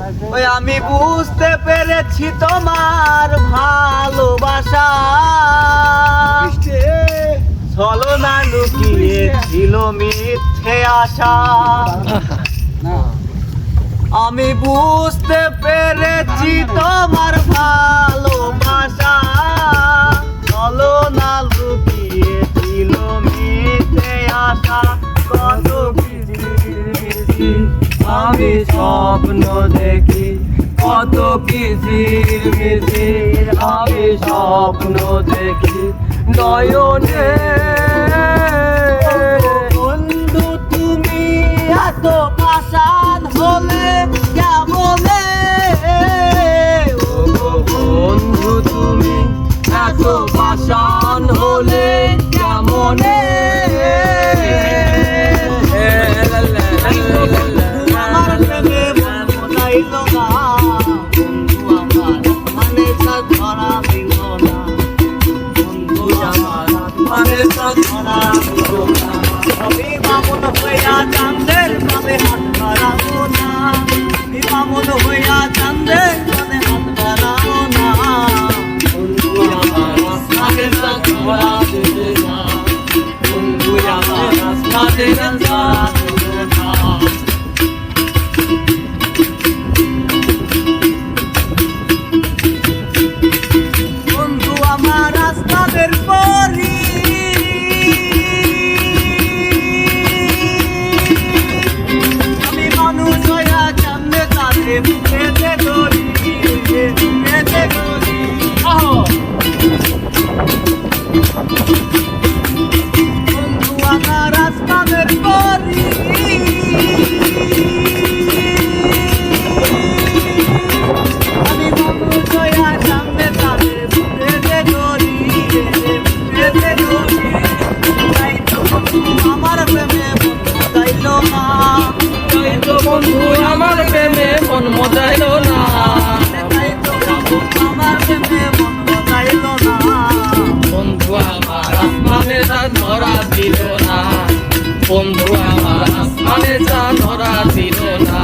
ওই আমি বুঝতে পেরেছি তোমার ভালোবাসা ছলনা লুকিয়ে ছিল মিথ্যে আশা আমি বুঝতে পেরেছি তোমার ভালোবাসা ছলনা লুকিয়ে ছিল মিথ্যে আশা কত কিছু আমি স্বপ্ন দেখি কত কিজির মিজির আমি স্বপ্ন দেখি নয়নে বন্ধু তুমি এত পাষাণ হলে কেমনে বন্ধু তুমি এত পাষাণ হলে কেমনে আমার প্রেমে মন মোটাইল না বন্ধু আমার মানে ধরা দিল না বন্ধু আমার মানে ধরা দিল না আমি বামন হইয়া চাঁদের পাবে হাত বাড়াবো না আমি বামন হইয়া চাঁদের পাবে হাত বাড়াবো না বন্ধু আমার আসমানের ধরা দিল না বন্ধু আমার আসমানের ধরা দিল না বন্ধু আমার আসমানের পরি আমি মানুষ হইয়া চাঁদে তারে পেতে ধরি পেতে ধরি বন্ধু আমার আসমানের পরি আমি মানুষ হইয়া চাঁদে তারে পেতে ধরি পেতে ধরি তাই তো বন্ধু আমার প্রেমে বন্ধু যাইল না বন্ধু আমার প্রেমে মন মজাইল না তাই তো বন্ধু আমার প্রেমে বন্ধু যাইল না বন্ধু আমার আসমানে চাঁদ ধরা দিল না বন্ধু আমার আসমানে চাঁদ ধরা দিল না